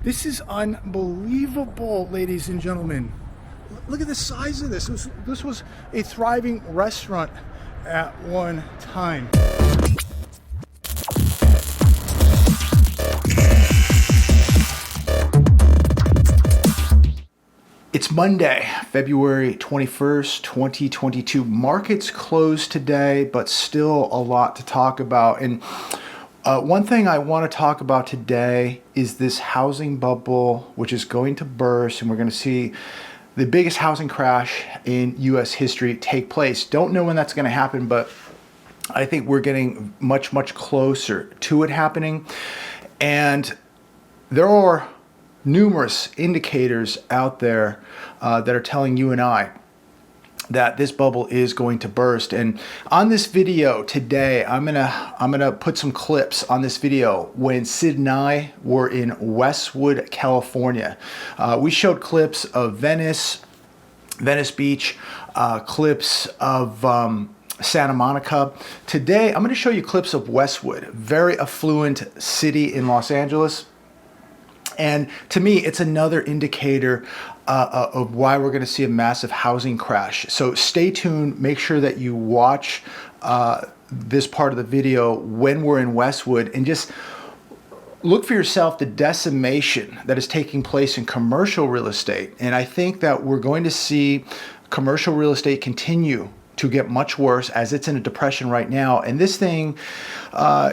This is unbelievable, ladies and gentlemen. Look at the size of this. This was a thriving restaurant at one time. It's Monday, February 21st, 2022. Markets closed today, but still a lot to talk about. And one thing I want to talk about today is this housing bubble, which is going to burst, and we're going to see the biggest housing crash in U.S. history take place. Don't know when that's going to happen, but I think we're getting much, much closer to it happening. And there are numerous indicators out there that are telling you and I that this bubble is going to burst. And on this video today, I'm gonna put some clips on this video when Sid and I were in Westwood, California. We showed clips of Venice Beach, clips of Santa Monica. Today, I'm going to show you clips of Westwood, very affluent city in Los Angeles. And to me, it's another indicator of why we're going to see a massive housing crash. So stay tuned. Make sure that you watch this part of the video when we're in Westwood, and just look for yourself the decimation that is taking place in commercial real estate. And I think that we're going to see commercial real estate continue to get much worse, as it's in a depression right now. And this thing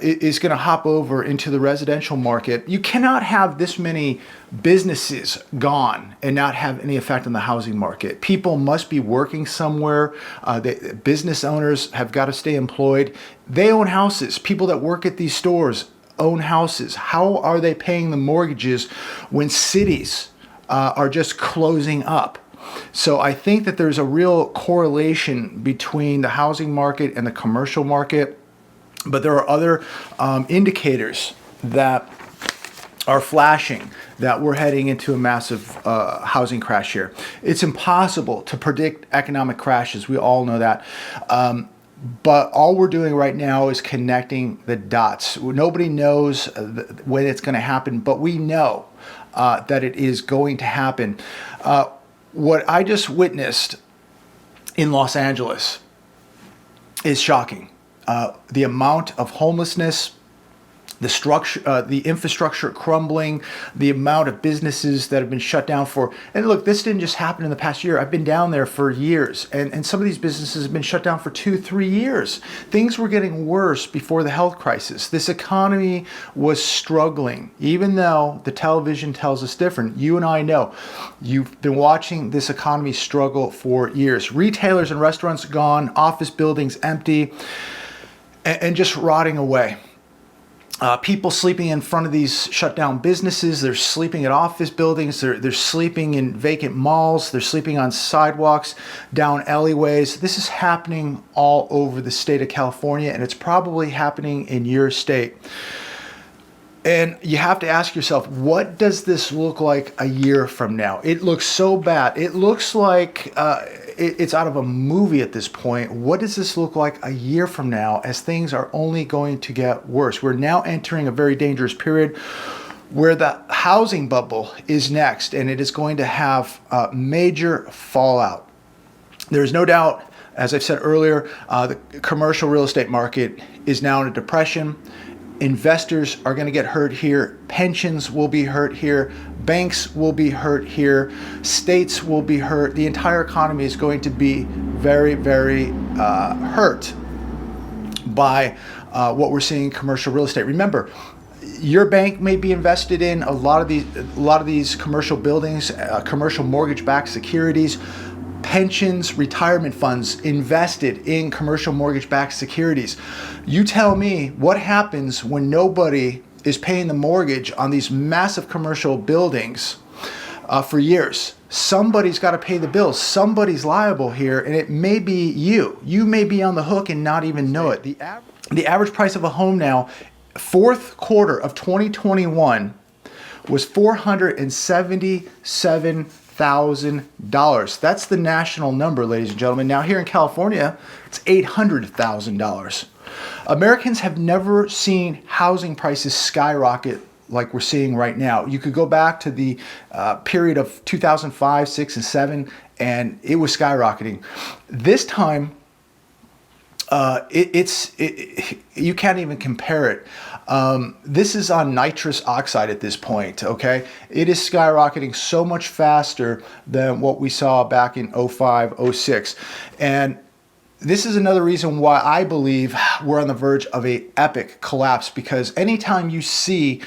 is going to hop over into the residential market. You cannot have this many businesses gone and not have any effect on the housing market. People must be working somewhere. Business owners have got to stay employed. They own houses. People that work at these stores own houses. How are they paying the mortgages when cities are just closing up? So I think that there's a real correlation between the housing market and the commercial market, but there are other indicators that are flashing that we're heading into a massive housing crash here. It's impossible to predict economic crashes. We all know that. But all we're doing right now is connecting the dots. Nobody knows when it's going to happen, but we know that it is going to happen. What I just witnessed in Los Angeles is shocking. The amount of homelessness, the structure, the infrastructure crumbling, the amount of businesses that have been shut down for. And look, this didn't just happen in the past year. I've been down there for years, and some of these businesses have been shut down for 2-3 years. Things were getting worse before the health crisis. This economy was struggling, even though the television tells us different. You and I know. You've been watching this economy struggle for years. Retailers and restaurants gone, office buildings empty, and just rotting away. People sleeping in front of these shut down businesses. They're sleeping at office buildings. They're sleeping in vacant malls. They're sleeping on sidewalks, down alleyways. This is happening all over the state of California, and it's probably happening in your state. And you have to ask yourself, what does this look like a year from now? It looks so bad. It looks like it's out of a movie at this point. What does this look like a year from now, as things are only going to get worse? We're now entering a very dangerous period where the housing bubble is next, and it is going to have major fallout. There's no doubt, as I've said earlier, the commercial real estate market is now in a depression. Investors are going to get hurt here. Pensions will be hurt here. Banks will be hurt here. States will be hurt. The entire economy is going to be very, very hurt by what we're seeing in commercial real estate. Remember, your bank may be invested in a lot of these commercial buildings, commercial mortgage-backed securities. Pensions, retirement funds invested in commercial mortgage-backed securities. You tell me what happens when nobody is paying the mortgage on these massive commercial buildings for years. Somebody's got to pay the bills. Somebody's liable here, and it may be you. You may be on the hook and not even know it. The average price of a home now, fourth quarter of 2021, was $477,000. That's the national number, ladies and gentlemen. Now here in California, it's $800,000. Americans have never seen housing prices skyrocket like we're seeing right now. You could go back to the period of 2005, 6, and 7, and it was skyrocketing. This time, you can't even compare it. This is on nitrous oxide at this point, okay? It is skyrocketing so much faster than what we saw back in 05, 06. And this is another reason why I believe we're on the verge of an epic collapse, because anytime you see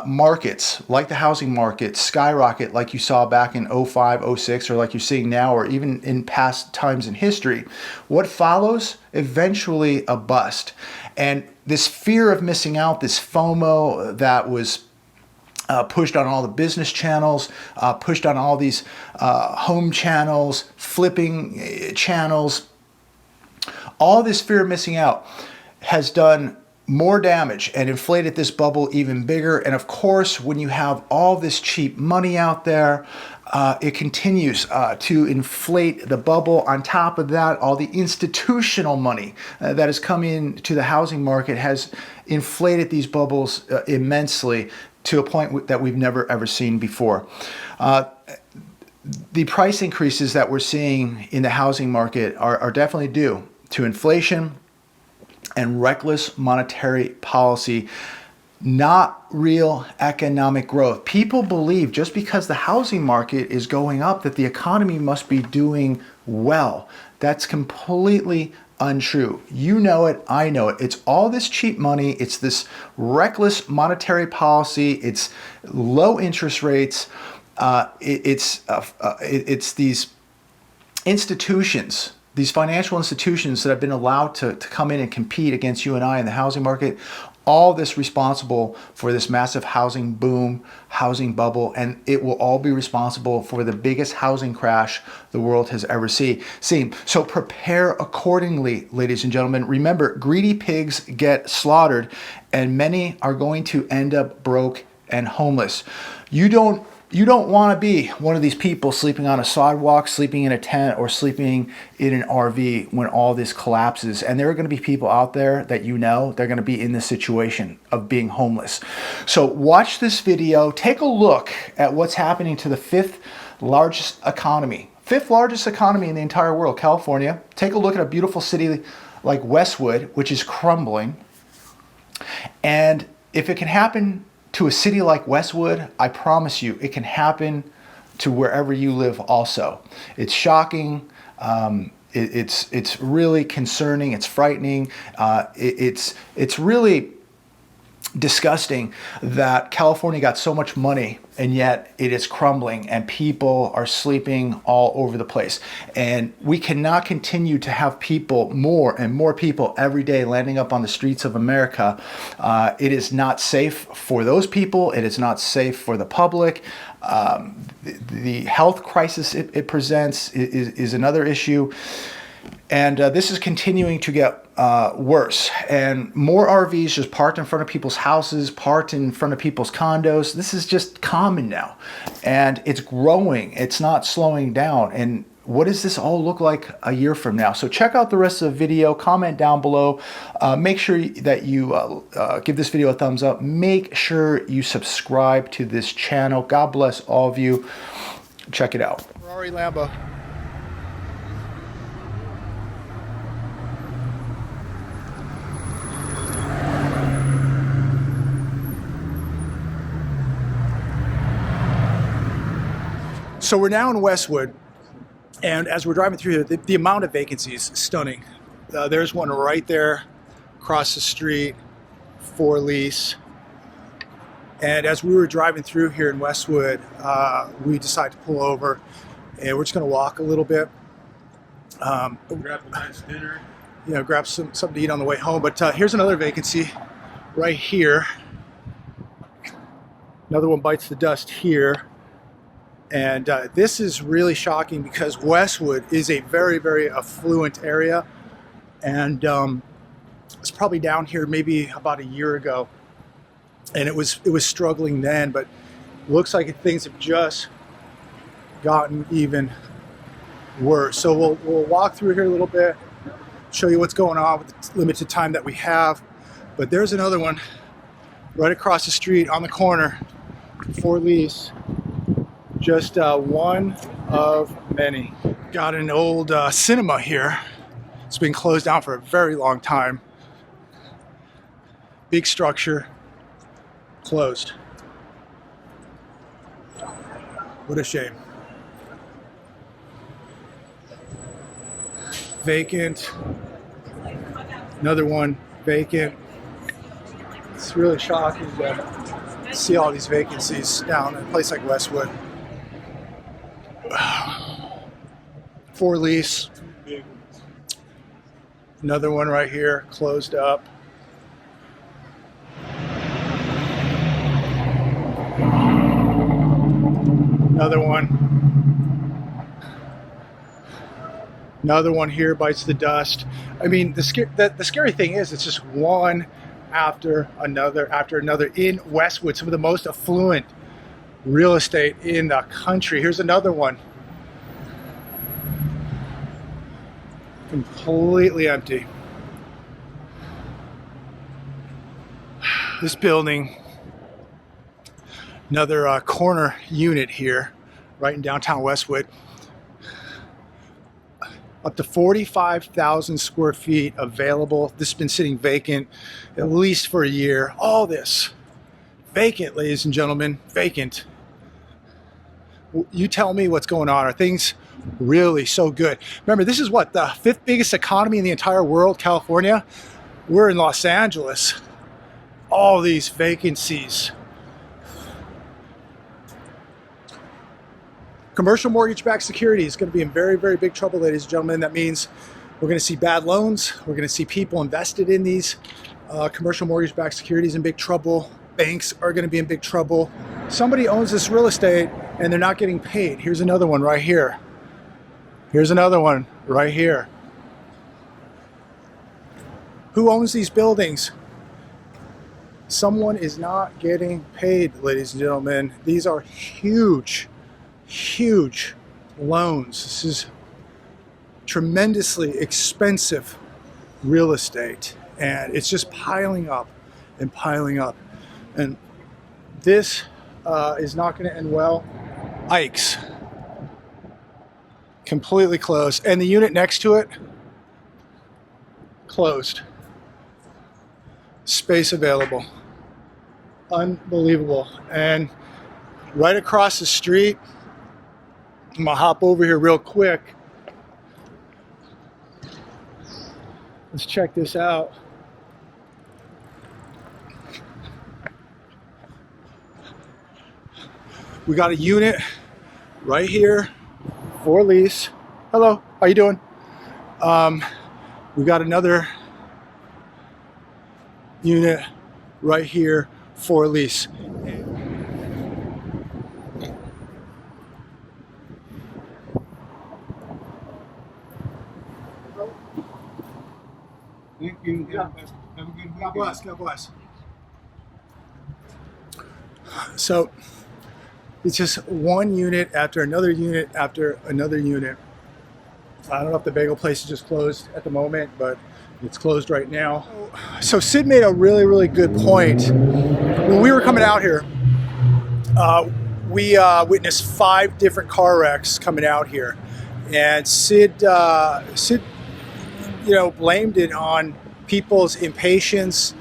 markets like the housing market skyrocket like you saw back in 05, 06, or like you're seeing now, or even in past times in history, what follows? Eventually a bust. And this fear of missing out, this FOMO that was pushed on all the business channels, pushed on all these home channels, flipping channels, all this fear of missing out has done more damage and inflated this bubble even bigger. And of course, when you have all this cheap money out there, it continues to inflate the bubble. On top of that, all the institutional money that has come into the housing market has inflated these bubbles immensely to a point that we've never ever seen before. The price increases that we're seeing in the housing market are definitely due to inflation and reckless monetary policy, not real economic growth. People believe just because the housing market is going up that the economy must be doing well. That's completely untrue. You know it, I know it. It's all this cheap money, it's this reckless monetary policy, it's low interest rates, it's these institutions, these financial institutions that have been allowed to come in and compete against you and I in the housing market. All this responsible for this massive housing boom, housing bubble, and it will all be responsible for the biggest housing crash the world has ever seen. So prepare accordingly, ladies and gentlemen. Remember, greedy pigs get slaughtered, and many are going to end up broke and homeless. You don't want to be one of these people sleeping on a sidewalk, sleeping in a tent, or sleeping in an RV when all this collapses. And there are going to be people out there that you know, they're going to be in this situation of being homeless. So watch this video. Take a look at what's happening to the fifth largest economy in the entire world, California. Take a look at a beautiful city like Westwood, which is crumbling. And if it can happen to a city like Westwood, I promise you, it can happen to wherever you live also. It's shocking. It's really concerning. It's frightening. It's really disgusting that California got so much money and yet it is crumbling and people are sleeping all over the place. And we cannot continue to have people, more and more people every day landing up on the streets of America. It is not safe for those people. It is not safe for the public. The health crisis it presents is another issue. And this is continuing to get worse. And more RVs just parked in front of people's houses, parked in front of people's condos. This is just common now. And it's growing. It's not slowing down. And what does this all look like a year from now? So check out the rest of the video. Comment down below. Make sure that you give this video a thumbs up. Make sure you subscribe to this channel. God bless all of you. Check it out. Ferrari Lambo. So we're now in Westwood, and as we're driving through here, the amount of vacancies is stunning. There's one right there across the street for lease. And as we were driving through here in Westwood, we decided to pull over, and we're just going to walk a little bit. Grab a nice dinner. You know, grab something to eat on the way home. But here's another vacancy right here. Another one bites the dust here. And this is really shocking because Westwood is a very, very affluent area. And it's probably down here maybe about a year ago. And it was struggling then, but looks like things have just gotten even worse. So we'll walk through here a little bit, show you what's going on with the limited time that we have. But there's another one right across the street on the corner for lease. Just one of many. Got an old cinema here. It's been closed down for a very long time. Big structure, closed. What a shame. Vacant. Another one vacant. It's really shocking to see all these vacancies down in a place like Westwood. For lease. Another one right here, closed up. Another one. Another one here bites the dust. I mean, the scary thing is it's just one after another in Westwood, some of the most affluent real estate in the country. Here's another one. Completely empty. This building, another corner unit here, right in downtown Westwood. Up to 45,000 square feet available. This has been sitting vacant at least for a year. All this vacant, ladies and gentlemen, vacant. You tell me what's going on. Are things really so good? Remember, this is what, the 5th biggest economy in the entire world, California? We're in Los Angeles. All these vacancies. Commercial mortgage-backed security is going to be in very, very big trouble, ladies and gentlemen. That means we're going to see bad loans. We're going to see people invested in these commercial mortgage-backed securities in big trouble. Banks are going to be in big trouble. Somebody owns this real estate and they're not getting paid. Here's another one right here. Here's another one right here. Who owns these buildings? Someone is not getting paid, ladies and gentlemen. These are huge, huge loans. This is tremendously expensive real estate, and it's just piling up and piling up. And this is not going to end well. Ike's completely closed, and the unit next to it closed. Space available. Unbelievable. And right across the street, I'm gonna hop over here real quick. Let's check this out. We got a unit right here for lease. Hello, how you doing? We got another unit right here for lease. Thank you. Yeah. Have a good weekend. God bless, God bless. So it's just one unit after another unit after another unit. I don't know if the bagel place is just closed at the moment, but it's closed right now. So Sid made a really, really good point. When we were coming out here, we witnessed 5 different car wrecks coming out here. And Sid, blamed it on people's impatience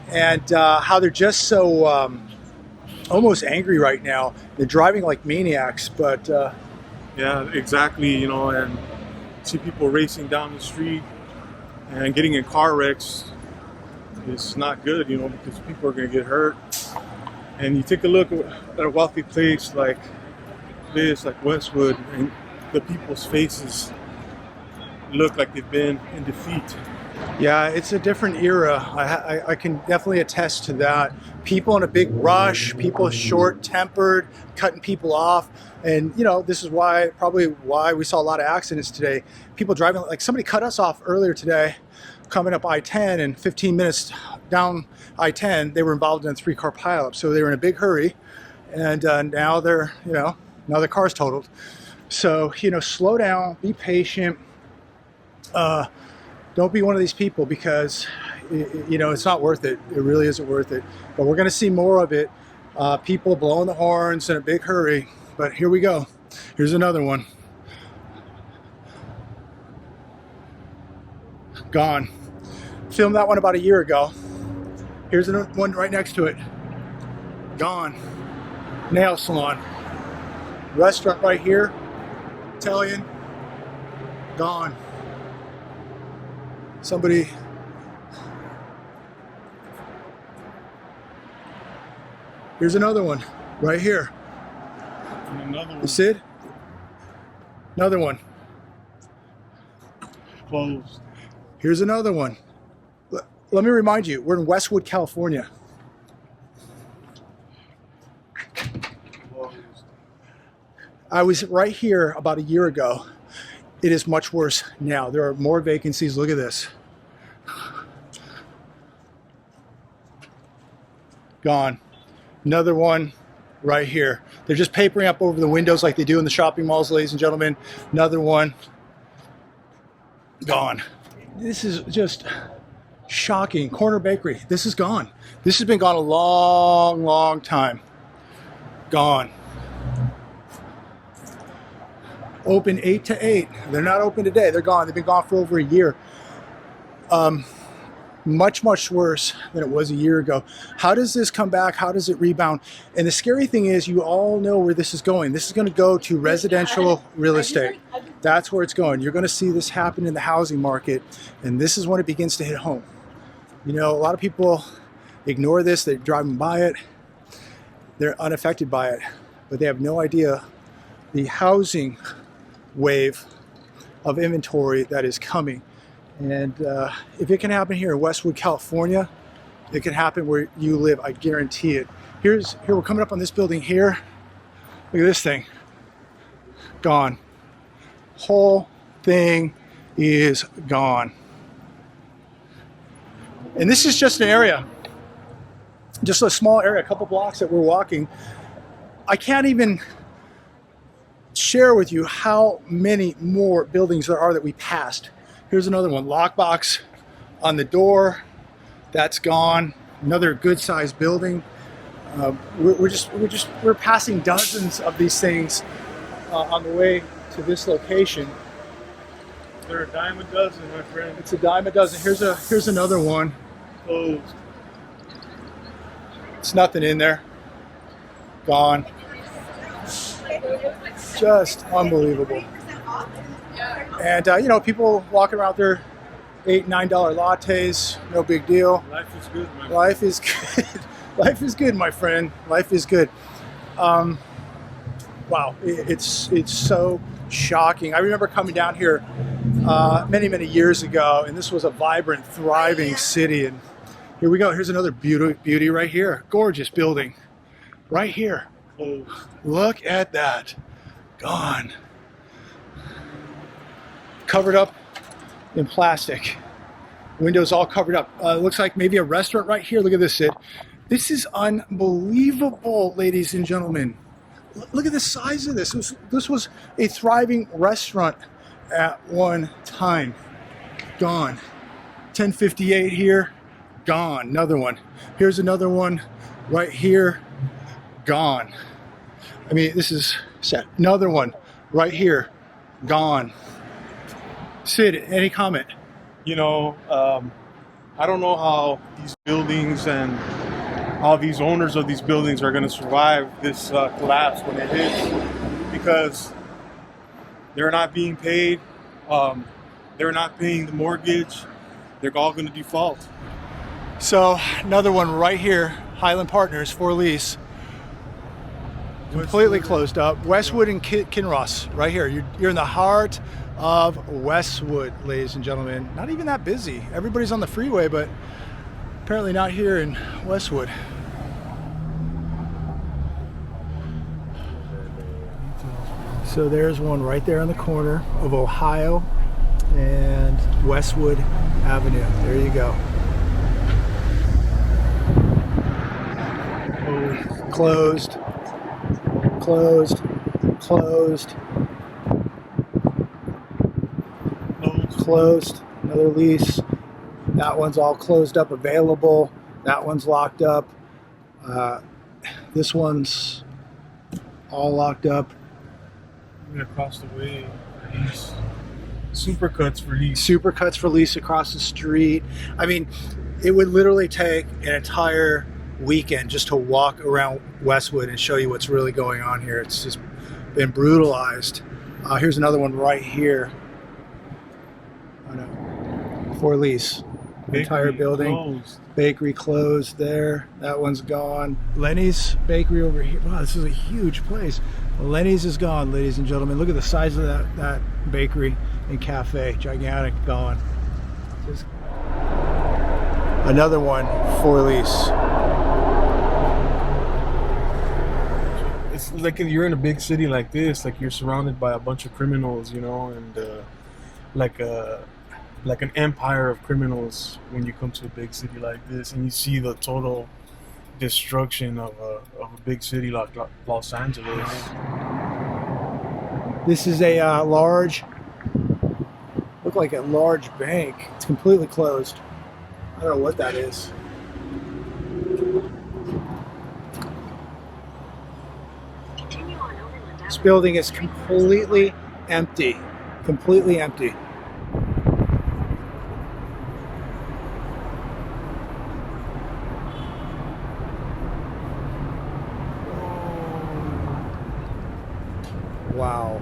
and how they're just so almost angry right now. They're driving like maniacs, but Yeah, exactly. And see people racing down the street and getting in car wrecks. It's not good, because people are going to get hurt. And you take a look at a wealthy place like this, like Westwood, and the people's faces look like they've been in defeat. yeah, it's a different era. I can definitely attest to that. People in a big rush, people short-tempered, cutting people off. And, this is probably why we saw a lot of accidents today. People driving, like somebody cut us off earlier today, coming up I-10, and 15 minutes down I-10, they were involved in a 3-car pileup. So they were in a big hurry, and now they're, now their car's totaled. So, slow down, be patient. Don't be one of these people because, you know, it's not worth it. It really isn't worth it. But we're going to see more of it. People blowing the horns in a big hurry. But here we go. Here's another one. Gone. Filmed that one about a year ago. Here's another one right next to it. Gone. Nail salon. Restaurant right here. Italian. Gone. Somebody. Here's another one right here. And another one. You see it? Another one. Closed. Here's another one. Let me remind you, we're in Westwood, California. Closed. I was right here about a year ago. It is much worse now. There are more vacancies. Look at this. Gone. Another one right here. They're just papering up over the windows like they do in the shopping malls, ladies and gentlemen. Another one. Gone. This is just shocking. Corner Bakery. This is gone. This has been gone a long, long time. Gone. Open 8 to 8. They're not open today. They're gone. They've been gone for over a year. Much, much worse than it was a year ago. How does this come back? How does it rebound? And the scary thing is, you all know where this is going. This is going to go to residential real estate. That's where it's going. You're going to see this happen in the housing market, and this is when it begins to hit home. You know, a lot of people ignore this. They're driving by it. They're unaffected by it, but they have no idea the housing wave of inventory that is coming. And if it can happen here in Westwood, California, it can happen where you live. I guarantee it. Here we're coming up on this building here. Look at this thing. Gone. Whole thing is gone. And this is just an area, just a small area, a couple blocks that we're walking. I can't even share with you how many more buildings there are that we passed. Here's another one. Lockbox on the door. That's gone. Another good-sized building. We're passing dozens of these things on the way to this location. They're a dime a dozen, my friend. It's a dime a dozen. Here's another one. Closed. It's nothing in there. Gone. Just unbelievable. And you know, people walking around there, $8, $9 lattes, no big deal. Life is good, man. Life is good. Life is good, my friend. Life is good. Wow, it's so shocking. I remember coming down here many years ago, and this was a vibrant, thriving city. And here we go. Here's another beauty right here. Gorgeous building, right here. Closed. Look at that. Gone. Covered up in plastic. Windows all covered up. Looks like maybe a restaurant right here. Look at this, Sid. This is unbelievable, ladies and gentlemen. Look at the size of this. This was a thriving restaurant at one time. Gone. 1058 here. Gone. Another one. Here's another one right here. Gone. I mean, this is sad. Another one right here. Gone. Sid, any comment? You know, I don't know how these buildings and how these owners of these buildings are going to survive this collapse when it hits, because they're not being paid. They're not paying the mortgage. They're all going to default. So another one right here, Highland Partners for lease. Completely closed up. Westwood and Kinross, right here. You're in the heart of Westwood, ladies and gentlemen. Not even that busy. Everybody's on the freeway, but apparently not here in Westwood. So there's one right there on the corner of Ohio and Westwood Avenue. There you go. Closed. Closed. Closed. Closed. Another lease. That one's all closed up, available. That one's locked up. This one's all locked up. Even across the way, lease. Supercuts for lease. Supercuts for lease across the street. I mean, it would literally take an entire weekend just to walk around Westwood and show you what's really going on here. It's just been brutalized. Here's another one right here. Oh no, for lease. Bakery Entire building. Closed. Bakery closed there. That one's gone. Lenny's bakery over here. Wow, this is a huge place. Lenny's is gone, ladies and gentlemen. Look at the size of that bakery and cafe. Gigantic, gone. Just another one for lease. It's like if you're in a big city like this, like you're surrounded by a bunch of criminals, you know, and like an empire of criminals when you come to a big city like this, and you see the total destruction of a big city like Los Angeles. This is a look like a large bank. It's completely closed. I don't know what that is. This building is completely empty. Completely empty. Wow.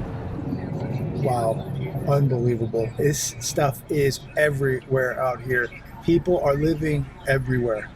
Wow. Unbelievable. This stuff is everywhere out here. People are living everywhere.